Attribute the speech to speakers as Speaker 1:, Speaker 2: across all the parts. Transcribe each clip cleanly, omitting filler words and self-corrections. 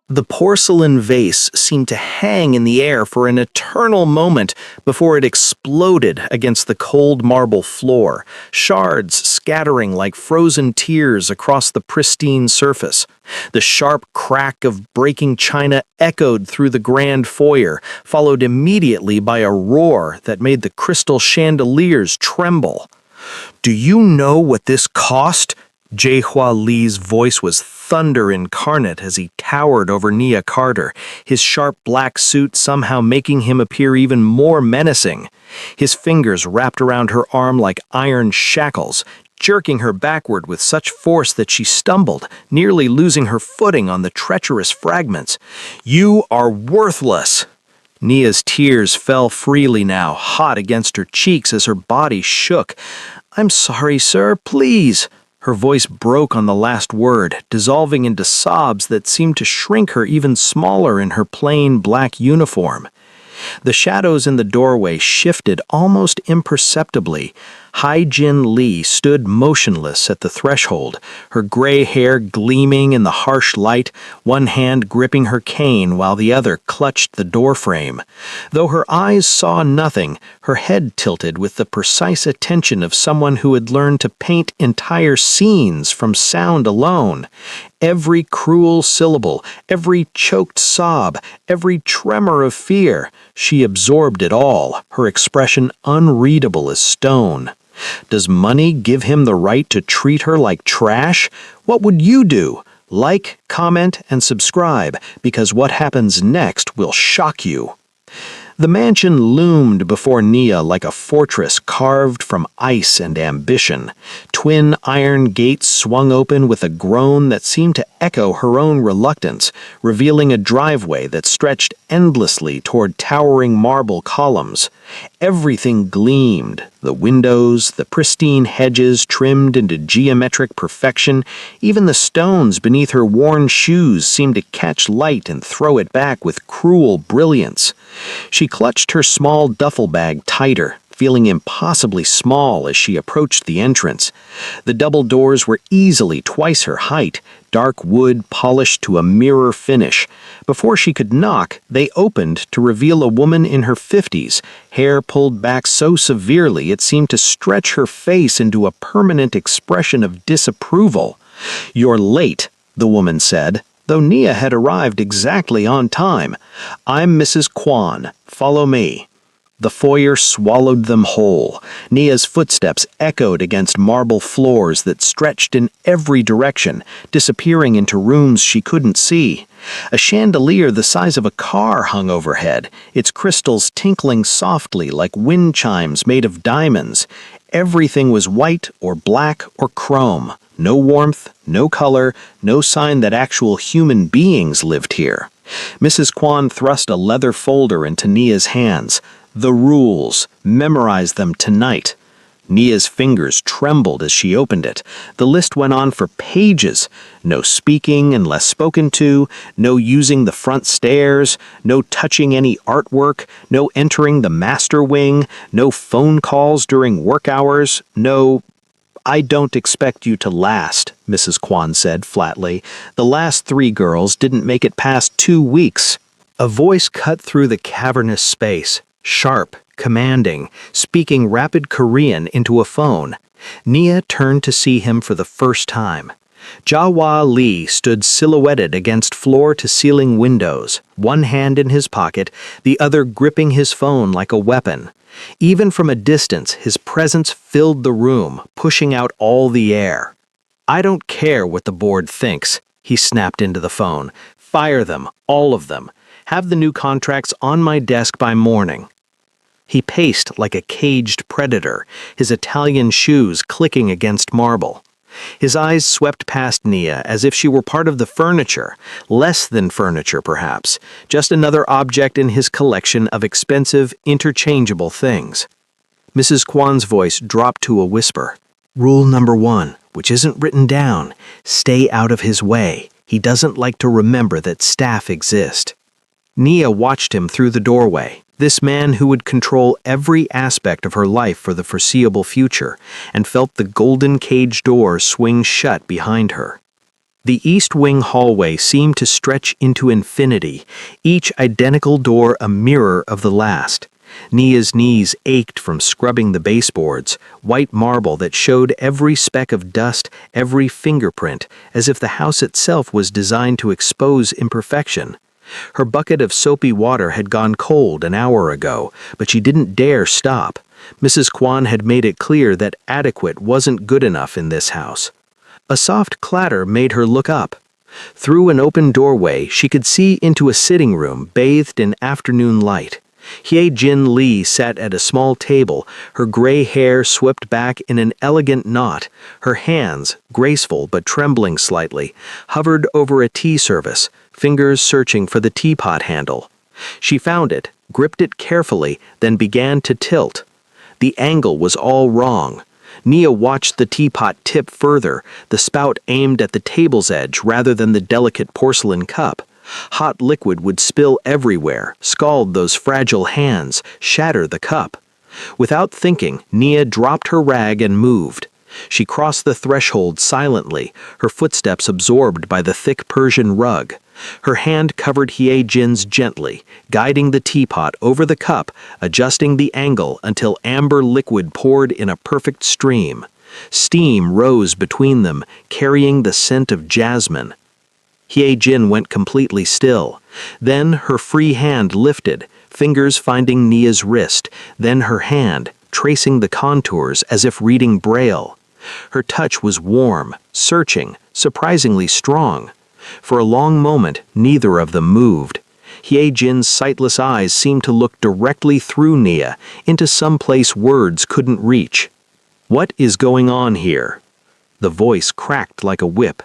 Speaker 1: The porcelain vase seemed to hang in the air for an eternal moment before it exploded against the cold marble floor, shards scattering like frozen tears across the pristine surface. The sharp crack of breaking china echoed through the grand foyer, followed immediately by a roar that made the crystal chandeliers tremble. "Do you know what this cost?" Jae-Hwa Lee's voice was thunder incarnate as he towered over Nia Carter, his sharp black suit somehow making him appear even more menacing. His fingers wrapped around her arm like iron shackles, jerking her backward with such force that she stumbled, nearly losing her footing on the treacherous fragments. "You are worthless!" Nia's tears fell freely now, hot against her cheeks as her body shook. "I'm sorry, sir, please." Her voice broke on the last word, dissolving into sobs that seemed to shrink her even smaller in her plain black uniform. The shadows in the doorway shifted almost imperceptibly. Hai-Jin Lee stood motionless at the threshold, her gray hair gleaming in the harsh light, one hand gripping her cane while the other clutched the doorframe. Though her eyes saw nothing, her head tilted with the precise attention of someone who had learned to paint entire scenes from sound alone. Every cruel syllable, every choked sob, every tremor of fear, she absorbed it all, her expression unreadable as stone. Does money give him the right to treat her like trash? What would you do? Like, comment, and subscribe, because what happens next will shock you. The mansion loomed before Nia like a fortress carved from ice and ambition. Twin iron gates swung open with a groan that seemed to echo her own reluctance, revealing a driveway that stretched endlessly toward towering marble columns. Everything gleamed, the windows, the pristine hedges trimmed into geometric perfection, even the stones beneath her worn shoes seemed to catch light and throw it back with cruel brilliance. She clutched her small duffel bag tighter, feeling impossibly small as she approached the entrance. The double doors were easily twice her height, dark wood polished to a mirror finish. Before she could knock, they opened to reveal a woman in her 50s, hair pulled back so severely it seemed to stretch her face into a permanent expression of disapproval. "You're late," the woman said, though Nia had arrived exactly on time. "I'm Mrs. Kwan. Follow me." The foyer swallowed them whole. Nia's footsteps echoed against marble floors that stretched in every direction, disappearing into rooms she couldn't see. A chandelier the size of a car hung overhead, its crystals tinkling softly like wind chimes made of diamonds. Everything was white or black or chrome. No warmth, no color, no sign that actual human beings lived here. Mrs. Kwan thrust a leather folder into Nia's hands. "The rules. Memorize them tonight." Nia's fingers trembled as she opened it. The list went on for pages. No speaking unless spoken to, no using the front stairs, no touching any artwork, no entering the master wing, no phone calls during work hours, no... "I don't expect you to last," Mrs. Kwan said flatly. "The last 3 girls didn't make it past 2 weeks." A voice cut through the cavernous space, sharp, commanding, speaking rapid Korean into a phone. Nia turned to see him for the first time. Jae-Hwa Lee stood silhouetted against floor-to-ceiling windows, one hand in his pocket, the other gripping his phone like a weapon. Even from a distance, his presence filled the room, pushing out all the air. "I don't care what the board thinks," he snapped into the phone. "Fire them, all of them. Have the new contracts on my desk by morning." He paced like a caged predator, his Italian shoes clicking against marble. His eyes swept past Nia as if she were part of the furniture, less than furniture perhaps, just another object in his collection of expensive, interchangeable things. Mrs. Kwan's voice dropped to a whisper. "Rule number 1, which isn't written down, stay out of his way. He doesn't like to remember that staff exist." Nia watched him through the doorway, this man who would control every aspect of her life for the foreseeable future, and felt the golden cage door swing shut behind her. The east wing hallway seemed to stretch into infinity, each identical door a mirror of the last. Nia's knees ached from scrubbing the baseboards, white marble that showed every speck of dust, every fingerprint, as if the house itself was designed to expose imperfection. Her bucket of soapy water had gone cold an hour ago, but she didn't dare stop. Mrs. Kwan had made it clear that adequate wasn't good enough in this house. A soft clatter made her look up. Through an open doorway, she could see into a sitting room bathed in afternoon light. Hye-jin Lee sat at a small table, her gray hair swept back in an elegant knot. Her hands, graceful but trembling slightly, hovered over a tea service, fingers searching for the teapot handle. She found it, gripped it carefully, then began to tilt. The angle was all wrong. Nia watched the teapot tip further, the spout aimed at the table's edge rather than the delicate porcelain cup. Hot liquid would spill everywhere, scald those fragile hands, shatter the cup. Without thinking, Nia dropped her rag and moved. She crossed the threshold silently, her footsteps absorbed by the thick Persian rug. Her hand covered Hye-jin's gently, guiding the teapot over the cup, adjusting the angle until amber liquid poured in a perfect stream. Steam rose between them, carrying the scent of jasmine. Hye-jin went completely still. Then her free hand lifted, fingers finding Nia's wrist, then her hand, tracing the contours as if reading Braille. Her touch was warm, searching, surprisingly strong. For a long moment, neither of them moved. Hye-jin's sightless eyes seemed to look directly through Nia, into some place words couldn't reach. "What is going on here?" The voice cracked like a whip.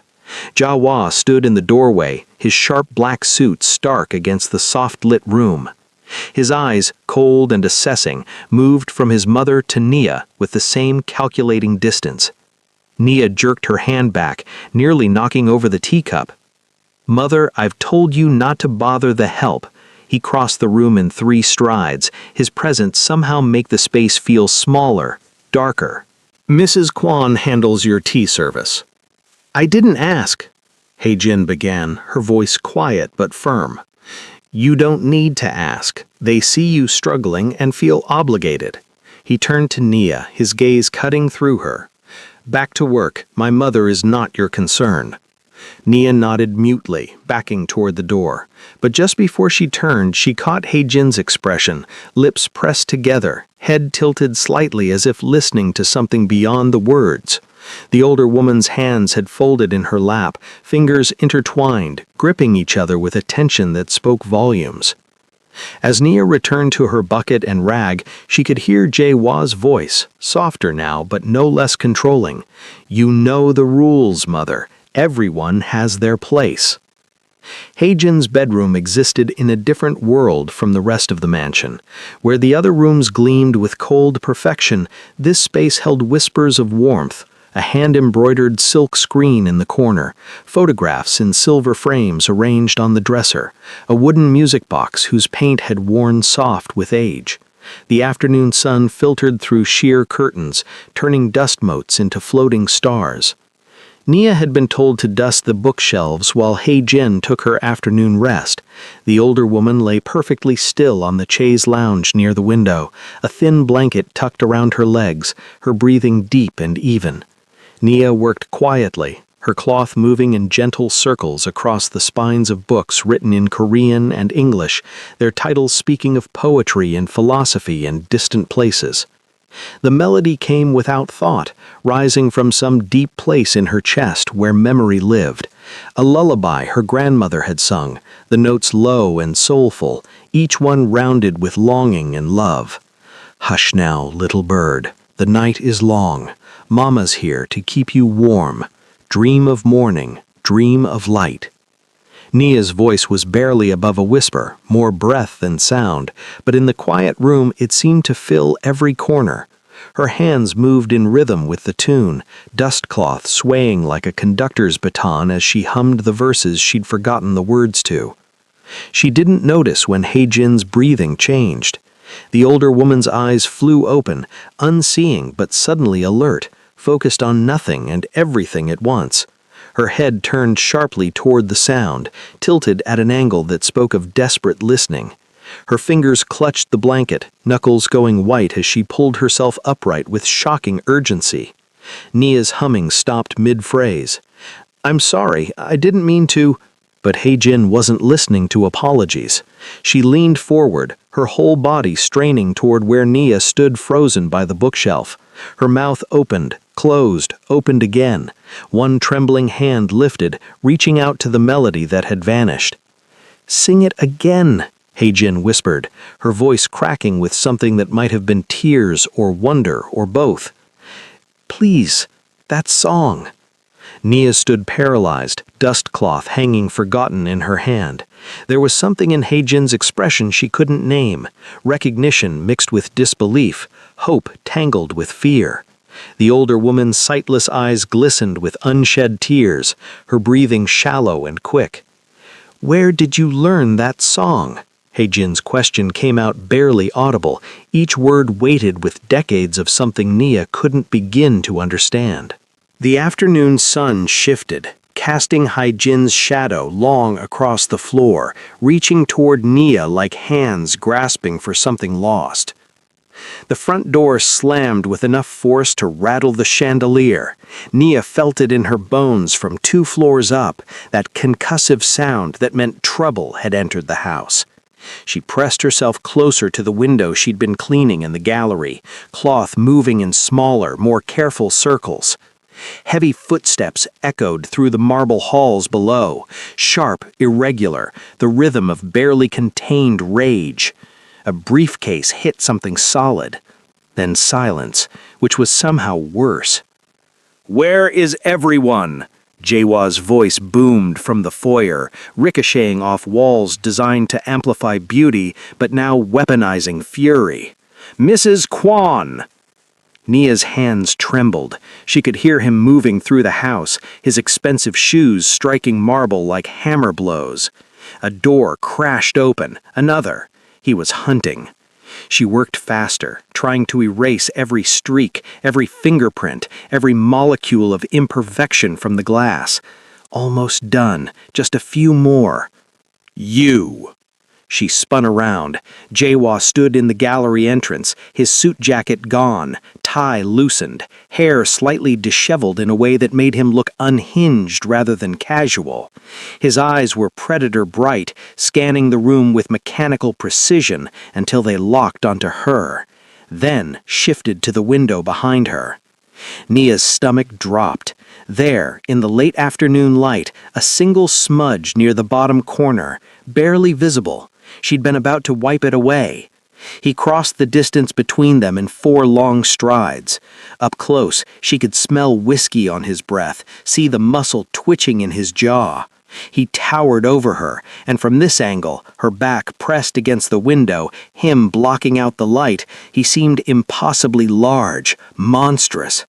Speaker 1: Jawa stood in the doorway, his sharp black suit stark against the soft-lit room. His eyes, cold and assessing, moved from his mother to Nia with the same calculating distance. Nia jerked her hand back, nearly knocking over the teacup. "Mother, I've told you not to bother the help." He crossed the room in 3 strides, his presence somehow make the space feel smaller, darker. "Mrs. Kwan handles your tea service." "I didn't ask," Hye-jin began, her voice quiet but firm. "You don't need to ask. They see you struggling and feel obligated." He turned to Nia, his gaze cutting through her. "Back to work. My mother is not your concern." Nia nodded mutely, backing toward the door. But just before she turned, she caught Hye-jin's expression, lips pressed together, head tilted slightly as if listening to something beyond the words. The older woman's hands had folded in her lap, fingers intertwined, gripping each other with a tension that spoke volumes. As Nia returned to her bucket and rag, she could hear Jae-wha's voice, softer now but no less controlling. "You know the rules, Mother. Everyone has their place." Hye-jin's bedroom existed in a different world from the rest of the mansion. Where the other rooms gleamed with cold perfection, this space held whispers of warmth. A hand-embroidered silk screen in the corner, photographs in silver frames arranged on the dresser, a wooden music box whose paint had worn soft with age. The afternoon sun filtered through sheer curtains, turning dust motes into floating stars. Nia had been told to dust the bookshelves while Hye-jin took her afternoon rest. The older woman lay perfectly still on the chaise lounge near the window, a thin blanket tucked around her legs, her breathing deep and even. Nia worked quietly, her cloth moving in gentle circles across the spines of books written in Korean and English, their titles speaking of poetry and philosophy and distant places. The melody came without thought, rising from some deep place in her chest where memory lived. A lullaby her grandmother had sung, the notes low and soulful, each one rounded with longing and love. "Hush now, little bird, the night is long. Mama's here to keep you warm. Dream of morning, dream of light." Nia's voice was barely above a whisper, more breath than sound, but in the quiet room it seemed to fill every corner. Her hands moved in rhythm with the tune, dustcloth swaying like a conductor's baton as she hummed the verses she'd forgotten the words to. She didn't notice when Hye-jin's breathing changed. The older woman's eyes flew open, unseeing but suddenly alert, focused on nothing and everything at once. her head turned sharply toward the sound, tilted at an angle that spoke of desperate listening. Her fingers clutched the blanket, knuckles going white as she pulled herself upright with shocking urgency. Nia's humming stopped mid-phrase. "I'm sorry, I didn't mean to—" But Heijin wasn't listening to apologies. She leaned forward, her whole body straining toward where Nia stood frozen by the bookshelf. Her mouth opened, closed, opened again. One trembling hand lifted, reaching out to the melody that had vanished. "Sing it again," Heijin whispered, her voice cracking with something that might have been tears or wonder or both. "Please, that song." Nia stood paralyzed, dust cloth hanging forgotten in her hand. There was something in Heijin's expression she couldn't name, recognition mixed with disbelief, hope tangled with fear. The older woman's sightless eyes glistened with unshed tears, her breathing shallow and quick. "Where did you learn that song?" Heijin's question came out barely audible, each word weighted with decades of something Nia couldn't begin to understand. The afternoon sun shifted, casting Heijin's shadow long across the floor, reaching toward Nia like hands grasping for something lost. The front door slammed with enough force to rattle the chandelier. Nia felt it in her bones from 2 floors up, that concussive sound that meant trouble had entered the house. She pressed herself closer to the window she'd been cleaning in the gallery, cloth moving in smaller, more careful circles. Heavy footsteps echoed through the marble halls below, sharp, irregular, the rhythm of barely contained rage. A briefcase hit something solid. Then silence, which was somehow worse. "Where is everyone?" Jaewa's voice boomed from the foyer, ricocheting off walls designed to amplify beauty, but now weaponizing fury. "Mrs. Kwan!" Nia's hands trembled. She could hear him moving through the house, his expensive shoes striking marble like hammer blows. A door crashed open, another. He was hunting. She worked faster, trying to erase every streak, every fingerprint, every molecule of imperfection from the glass. Almost done, just a few more. "You!" She spun around. Jaewa stood in the gallery entrance, his suit jacket gone, tie loosened, hair slightly disheveled in a way that made him look unhinged rather than casual. His eyes were predator bright, scanning the room with mechanical precision until they locked onto her, then shifted to the window behind her. Nia's stomach dropped. There, in the late afternoon light, a single smudge near the bottom corner, barely visible. She'd been about to wipe it away. He crossed the distance between them in 4 long strides. Up close, she could smell whiskey on his breath, see the muscle twitching in his jaw. He towered over her, and from this angle, her back pressed against the window, him blocking out the light, he seemed impossibly large, monstrous.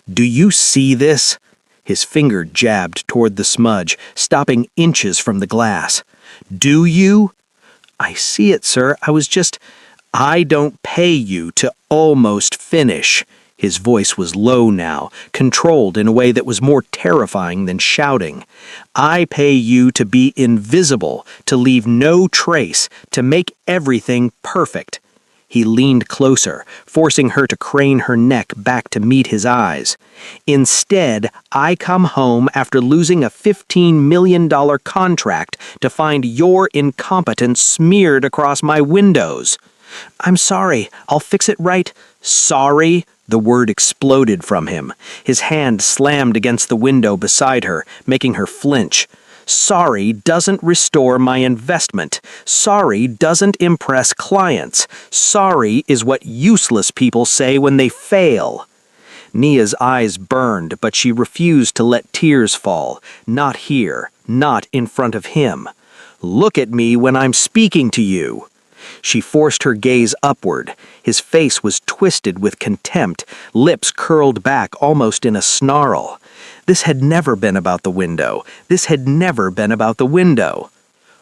Speaker 1: "Do you see this?" His finger jabbed toward the smudge, stopping inches from the glass. "Do you?" "I see it, sir. I don't pay you to almost finish." His voice was low now, controlled in a way that was more terrifying than shouting. "I pay you to be invisible, to leave no trace, to make everything perfect." He leaned closer, forcing her to crane her neck back to meet his eyes. "Instead, I come home after losing a $15 million contract to find your incompetence smeared across my windows." "I'm sorry. I'll fix it right." "Sorry?" The word exploded from him. His hand slammed against the window beside her, making her flinch. "Sorry doesn't restore my investment. Sorry doesn't impress clients. Sorry is what useless people say when they fail." Nia's eyes burned, but she refused to let tears fall. Not here, not in front of him. "Look at me when I'm speaking to you." She forced her gaze upward. His face was twisted with contempt, lips curled back almost in a snarl. This had never been about the window. This had never been about the window.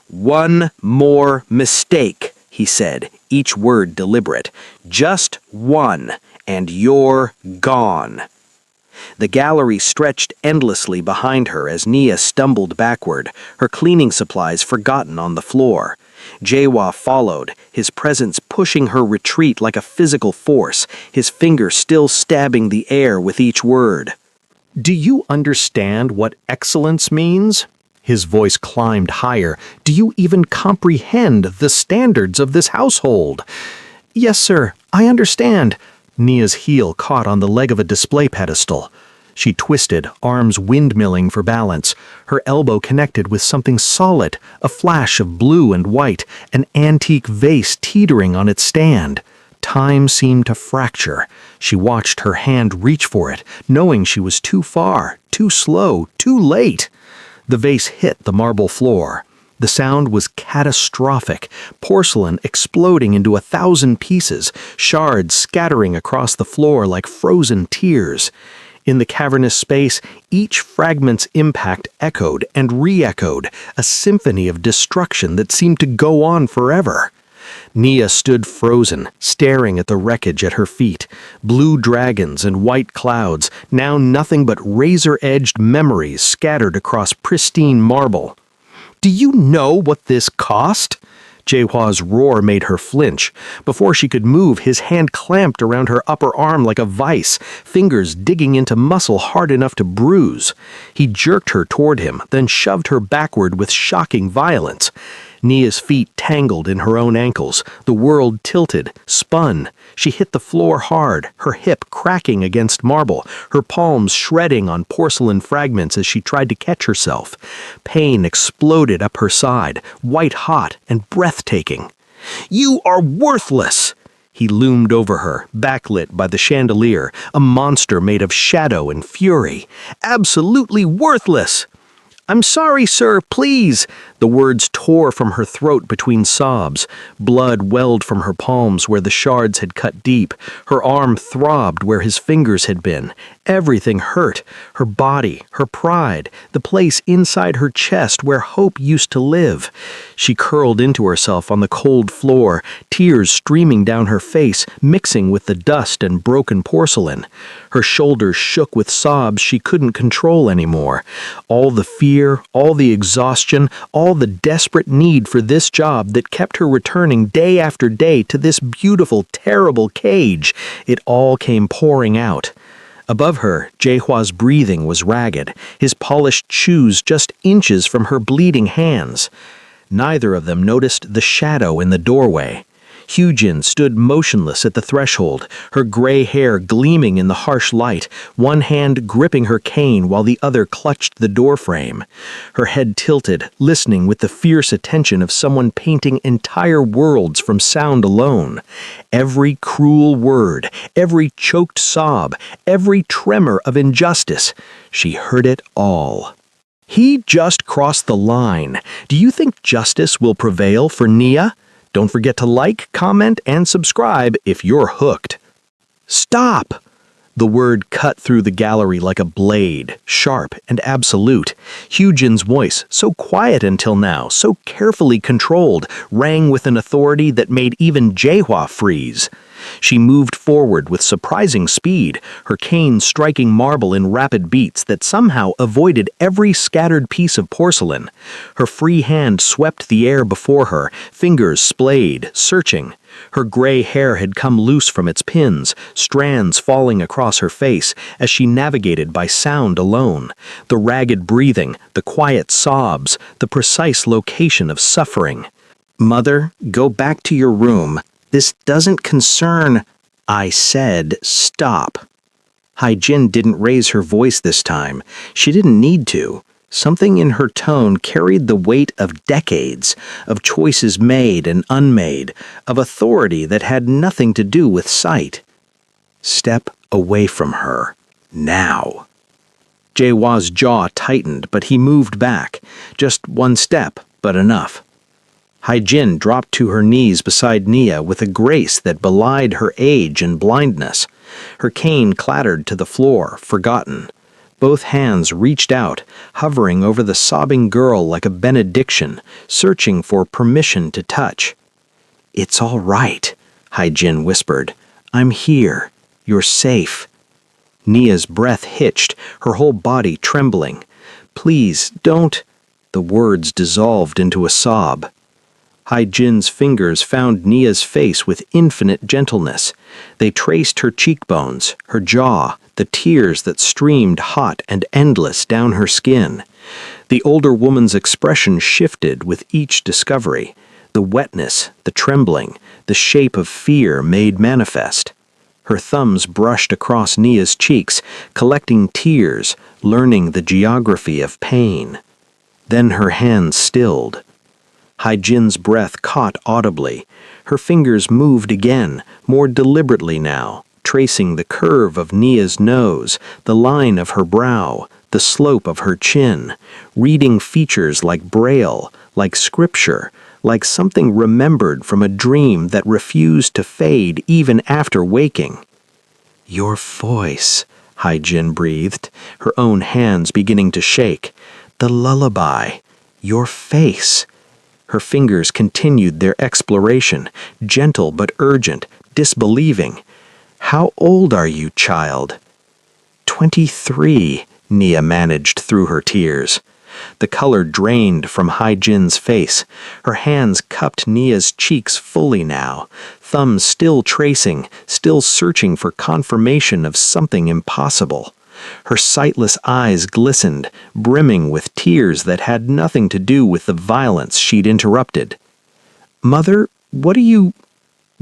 Speaker 1: "One more mistake," he said, each word deliberate. "Just one, and you're gone." The gallery stretched endlessly behind her as Nia stumbled backward, her cleaning supplies forgotten on the floor. Jawa followed, his presence pushing her retreat like a physical force, his finger still stabbing the air with each word. "Do you understand what excellence means?" His voice climbed higher. "Do you even comprehend the standards of this household?" "Yes, sir, I understand." Nia's heel caught on the leg of a display pedestal. She twisted, arms windmilling for balance. Her elbow connected with something solid, a flash of blue and white, an antique vase teetering on its stand. Time seemed to fracture. She watched her hand reach for it, knowing she was too far, too slow, too late. The vase hit the marble floor. The sound was catastrophic, porcelain exploding into 1,000 pieces, shards scattering across the floor like frozen tears. In the cavernous space, each fragment's impact echoed and re-echoed, a symphony of destruction that seemed to go on forever. Nia stood frozen, staring at the wreckage at her feet. Blue dragons and white clouds, now nothing but razor-edged memories scattered across pristine marble. "Do you know what this cost?" Jaehwa's roar made her flinch. Before she could move, his hand clamped around her upper arm like a vice, fingers digging into muscle hard enough to bruise. He jerked her toward him, then shoved her backward with shocking violence. Nia's feet tangled in her own ankles. The world tilted, spun. She hit the floor hard, her hip cracking against marble, her palms shredding on porcelain fragments as she tried to catch herself. Pain exploded up her side, white-hot and breathtaking. "You are worthless!" He loomed over her, backlit by the chandelier, a monster made of shadow and fury. "Absolutely worthless!" "I'm sorry, sir, please." The words tore from her throat between sobs. Blood welled from her palms where the shards had cut deep. Her arm throbbed where his fingers had been. Everything hurt. Her body, her pride, the place inside her chest where hope used to live. She curled into herself on the cold floor, tears streaming down her face, mixing with the dust and broken porcelain. Her shoulders shook with sobs she couldn't control anymore. All the fear, all the exhaustion, all the desperate need for this job that kept her returning day after day to this beautiful, terrible cage, it all came pouring out. Above her, Jaehwa's breathing was ragged, his polished shoes just inches from her bleeding hands. Neither of them noticed the shadow in the doorway. Hyujin stood motionless at the threshold, her gray hair gleaming in the harsh light, one hand gripping her cane while the other clutched the doorframe. Her head tilted, listening with the fierce attention of someone painting entire worlds from sound alone. Every cruel word, every choked sob, every tremor of injustice, she heard it all. He just crossed the line. Do you think justice will prevail for Nia? Don't forget to like, comment, and subscribe if you're hooked. "Stop!" The word cut through the gallery like a blade, sharp and absolute. Hyujin's voice, so quiet until now, so carefully controlled, rang with an authority that made even Jaehwa freeze. She moved forward with surprising speed, her cane striking marble in rapid beats that somehow avoided every scattered piece of porcelain. Her free hand swept the air before her, fingers splayed, searching. Her gray hair had come loose from its pins, strands falling across her face as she navigated by sound alone. The ragged breathing, the quiet sobs, the precise location of suffering. "Mother, go back to your room. This doesn't concern—" I said, "Stop." Hyujin didn't raise her voice this time. She didn't need to. Something in her tone carried the weight of decades, of choices made and unmade, of authority that had nothing to do with sight. "Step away from her. Now." Jaehwa's jaw tightened, but he moved back. Just one step, but enough. Hyujin dropped to her knees beside Nia with a grace that belied her age and blindness. Her cane clattered to the floor, forgotten. Both hands reached out, hovering over the sobbing girl like a benediction, searching for permission to touch. "It's all right," Hyujin whispered. "I'm here. You're safe." Nia's breath hitched, her whole body trembling. "Please, don't—" The words dissolved into a sob. Hai-Jin's fingers found Nia's face with infinite gentleness. They traced her cheekbones, her jaw, the tears that streamed hot and endless down her skin. The older woman's expression shifted with each discovery. The wetness, the trembling, the shape of fear made manifest. Her thumbs brushed across Nia's cheeks, collecting tears, learning the geography of pain. Then her hands stilled. Hai-Jin's breath caught audibly. Her fingers moved again, more deliberately now, tracing the curve of Nia's nose, the line of her brow, the slope of her chin, reading features like braille, like scripture, like something remembered from a dream that refused to fade even after waking. "Your voice," Hai-Jin breathed, her own hands beginning to shake. "The lullaby. Your face." Her fingers continued their exploration, gentle but urgent, disbelieving. "How old are you, child?" 23, Nia managed through her tears. The color drained from Hai-Jin's face. Her hands cupped Nia's cheeks fully now, thumbs still tracing, still searching for confirmation of something impossible. Her sightless eyes glistened, brimming with tears that had nothing to do with the violence she'd interrupted. "Mother, what are you—"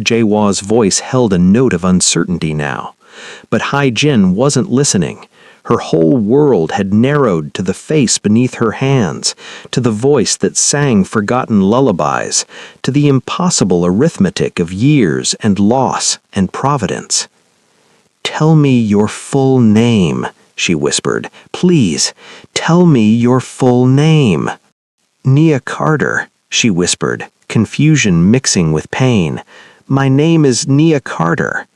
Speaker 1: Jaewa's voice held a note of uncertainty now. But Hai-Jin wasn't listening. Her whole world had narrowed to the face beneath her hands, to the voice that sang forgotten lullabies, to the impossible arithmetic of years and loss and providence. "Tell me your full name," she whispered. "Please, tell me your full name." "Nia Carter," she whispered, confusion mixing with pain. "My name is Nia Carter."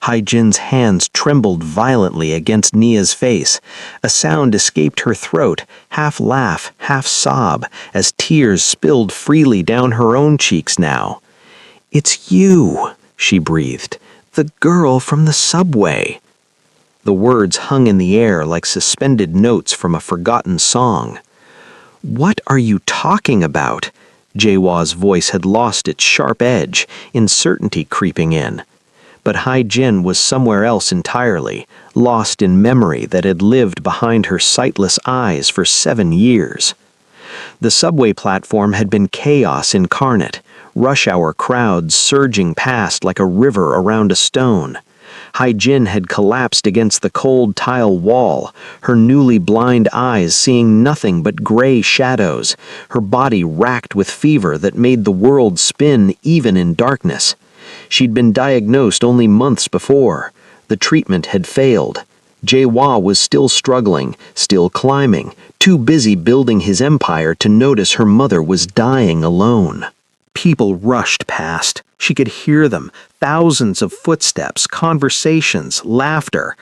Speaker 1: Hai-Jin's hands trembled violently against Nia's face. A sound escaped her throat, half laugh, half sob, as tears spilled freely down her own cheeks now. "It's you," she breathed. "The girl from the subway." The words hung in the air like suspended notes from a forgotten song. "What are you talking about?" Jaewa's voice had lost its sharp edge, uncertainty creeping in. But Hai-Jin was somewhere else entirely, lost in memory that had lived behind her sightless eyes for 7 years. The subway platform had been chaos incarnate, rush-hour crowds surging past like a river around a stone. Hai-Jin had collapsed against the cold tile wall, her newly blind eyes seeing nothing but gray shadows, her body racked with fever that made the world spin even in darkness. She'd been diagnosed only months before. The treatment had failed. Jaewa was still struggling, still climbing, too busy building his empire to notice her mother was dying alone. People rushed past. She could hear them, thousands of footsteps, conversations, laughter.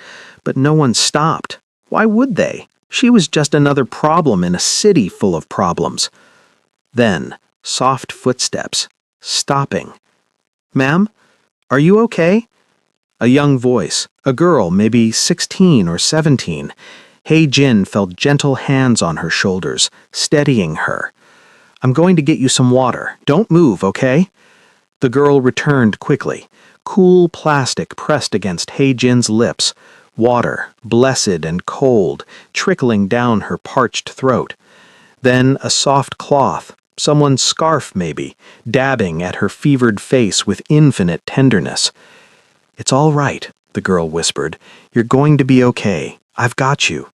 Speaker 1: But no one stopped. Why would they? She was just another problem in a city full of problems. Then, soft footsteps, stopping. "Ma'am, are you okay?" A young voice, a girl, maybe 16 or 17. Hai-Jin felt gentle hands on her shoulders, steadying her. "I'm going to get you some water. Don't move, okay?" The girl returned quickly. Cool plastic pressed against Hai-Jin's lips. Water, blessed and cold, trickling down her parched throat. Then a soft cloth, someone's scarf maybe, dabbing at her fevered face with infinite tenderness. "It's all right," the girl whispered. "You're going to be okay. I've got you."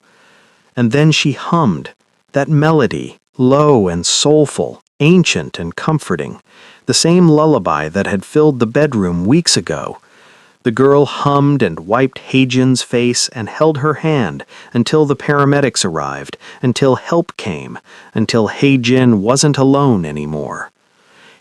Speaker 1: And then she hummed, that melody, low and soulful, ancient and comforting, the same lullaby that had filled the bedroom weeks ago. The girl hummed and wiped Hai-Jin's face and held her hand until the paramedics arrived, until help came, until Hai-Jin wasn't alone anymore.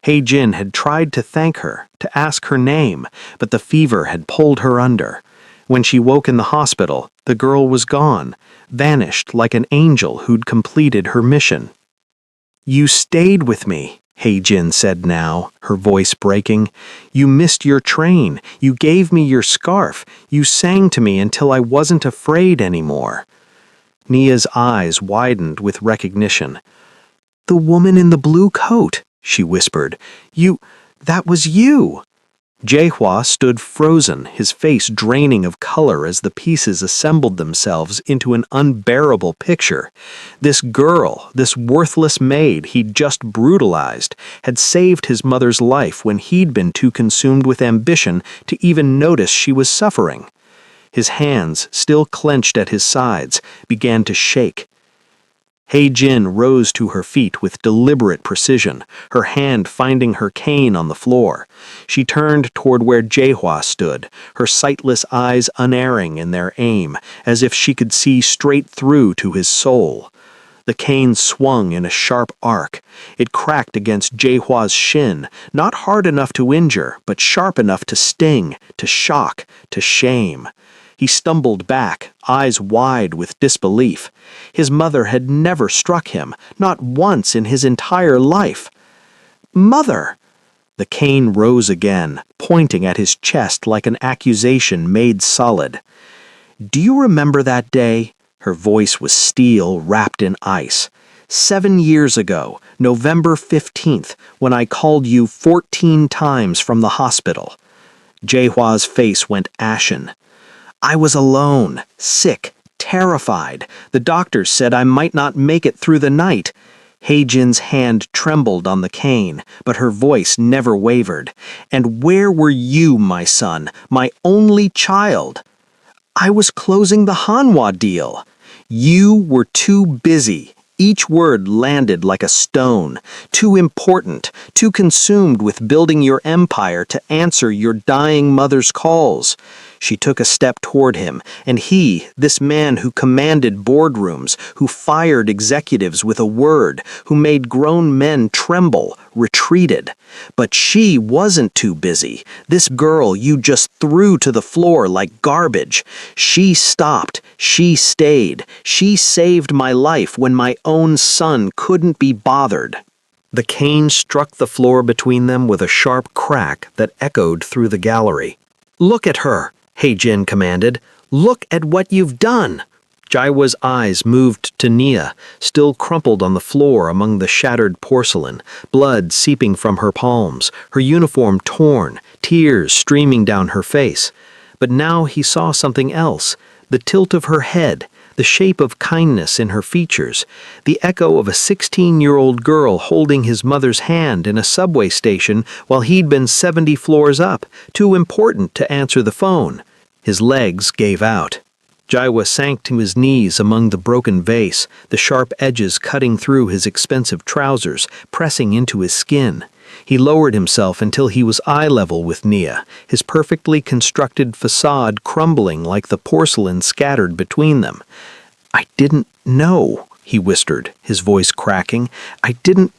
Speaker 1: Hai-Jin had tried to thank her, to ask her name, but the fever had pulled her under. When she woke in the hospital, the girl was gone, vanished like an angel who'd completed her mission. "You stayed with me," Jin said now, her voice breaking. "You missed your train. You gave me your scarf. You sang to me until I wasn't afraid anymore." Nia's eyes widened with recognition. "The woman in the blue coat," she whispered. That was you." Jaehua stood frozen, his face draining of color as the pieces assembled themselves into an unbearable picture. This girl, this worthless maid he'd just brutalized, had saved his mother's life when he'd been too consumed with ambition to even notice she was suffering. His hands, still clenched at his sides, began to shake. Jin rose to her feet with deliberate precision, her hand finding her cane on the floor. She turned toward where Jaehua stood, her sightless eyes unerring in their aim, as if she could see straight through to his soul. The cane swung in a sharp arc. It cracked against Jaehua's shin, not hard enough to injure, but sharp enough to sting, to shock, to shame. He stumbled back, eyes wide with disbelief. His mother had never struck him, not once in his entire life. "Mother!" The cane rose again, pointing at his chest like an accusation made solid. "Do you remember that day?" Her voice was steel wrapped in ice. 7 years ago, November 15th, when I called you 14 times from the hospital. Jaehua's face went ashen. "I was alone, sick, terrified. The doctors said I might not make it through the night." Jin's hand trembled on the cane, but her voice never wavered. "And where were you, my son, my only child?" "I was closing the Hanwha deal." "You were too busy." Each word landed like a stone, too important, too consumed with building your empire to answer your dying mother's calls. She took a step toward him, and he, this man who commanded boardrooms, who fired executives with a word, who made grown men tremble, retreated. But she wasn't too busy. This girl you just threw to the floor like garbage. She stopped. She stayed. She saved my life when my own son couldn't be bothered. The cane struck the floor between them with a sharp crack that echoed through the gallery. "Look at her," Jin commanded. "Look at what you've done." Jaiwa's eyes moved to Nia, still crumpled on the floor among the shattered porcelain, blood seeping from her palms, her uniform torn, tears streaming down her face. But now he saw something else, the tilt of her head, the shape of kindness in her features, the echo of a 16-year-old girl holding his mother's hand in a subway station while he'd been 70 floors up, too important to answer the phone. His legs gave out. Jaiwa sank to his knees among the broken vase, the sharp edges cutting through his expensive trousers, pressing into his skin. He lowered himself until he was eye level with Nia, his perfectly constructed facade crumbling like the porcelain scattered between them. "I didn't know," he whispered, his voice cracking. "I didn't—"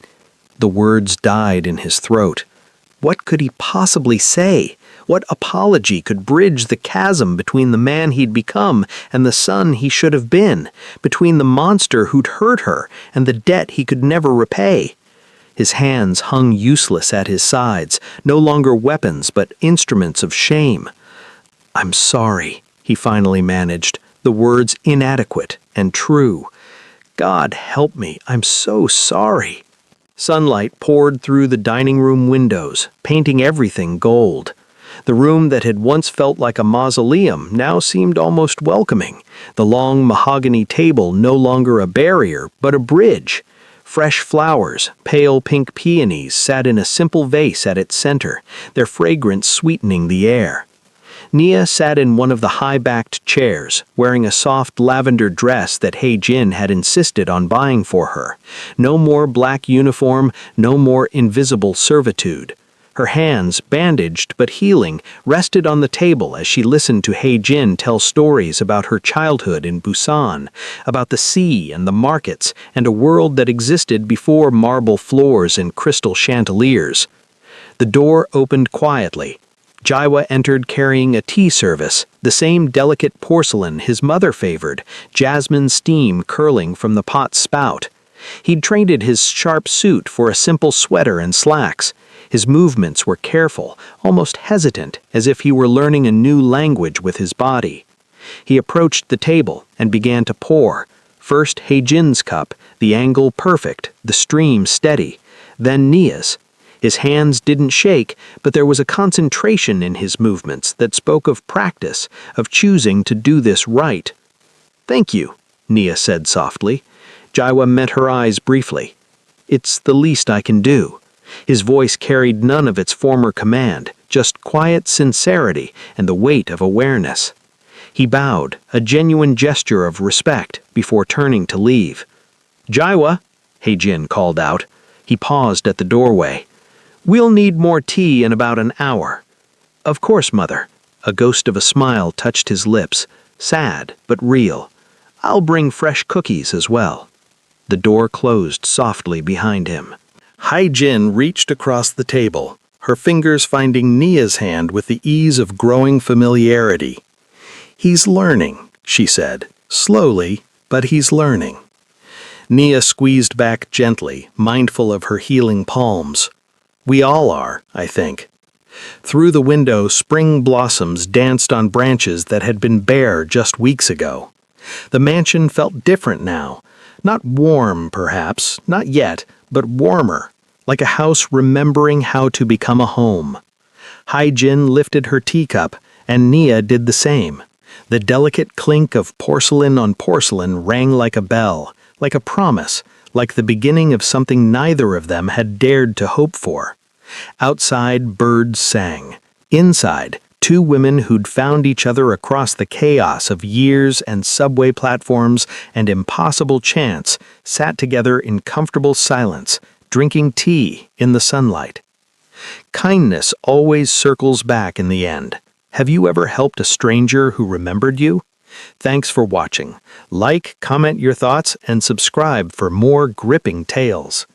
Speaker 1: The words died in his throat. What could he possibly say? What apology could bridge the chasm between the man he'd become and the son he should have been, between the monster who'd hurt her and the debt he could never repay? His hands hung useless at his sides, no longer weapons but instruments of shame. "I'm sorry," he finally managed, the words inadequate and true. "God help me, I'm so sorry." Sunlight poured through the dining room windows, painting everything gold. The room that had once felt like a mausoleum now seemed almost welcoming, the long mahogany table no longer a barrier but a bridge. Fresh flowers, pale pink peonies, sat in a simple vase at its center, their fragrance sweetening the air. Nia sat in one of the high-backed chairs, wearing a soft lavender dress that Jin had insisted on buying for her. No more black uniform, no more invisible servitude. Her hands, bandaged but healing, rested on the table as she listened to Jin tell stories about her childhood in Busan, about the sea and the markets, and a world that existed before marble floors and crystal chandeliers. The door opened quietly. Jaiwa entered carrying a tea service, the same delicate porcelain his mother favored, jasmine steam curling from the pot's spout. He'd traded his sharp suit for a simple sweater and slacks. His movements were careful, almost hesitant, as if he were learning a new language with his body. He approached the table and began to pour. First Hei-jin's cup, the angle perfect, the stream steady. Then Nia's. His hands didn't shake, but there was a concentration in his movements that spoke of practice, of choosing to do this right. "Thank you," Nia said softly. Jaiwa met her eyes briefly. "It's the least I can do." His voice carried none of its former command, just quiet sincerity and the weight of awareness. He bowed, a genuine gesture of respect, before turning to leave. "Jaiwa," Hei-jin called out. He paused at the doorway. "We'll need more tea in about an hour." "Of course, Mother." A ghost of a smile touched his lips, sad but real. "I'll bring fresh cookies as well." The door closed softly behind him. Hei-jin reached across the table, her fingers finding Nia's hand with the ease of growing familiarity. "He's learning," she said, slowly, but he's learning. Nia squeezed back gently, mindful of her healing palms. "We all are, I think." Through the window, spring blossoms danced on branches that had been bare just weeks ago. The mansion felt different now. Not warm, perhaps, not yet, but warmer, like a house remembering how to become a home. Hei-jin lifted her teacup, and Nia did the same. The delicate clink of porcelain on porcelain rang like a bell, like a promise, like the beginning of something neither of them had dared to hope for. Outside, birds sang. Inside, two women who'd found each other across the chaos of years and subway platforms and impossible chance sat together in comfortable silence, drinking tea in the sunlight. Kindness always circles back in the end. Have you ever helped a stranger who remembered you? Thanks for watching. Like, comment your thoughts, and subscribe for more gripping tales.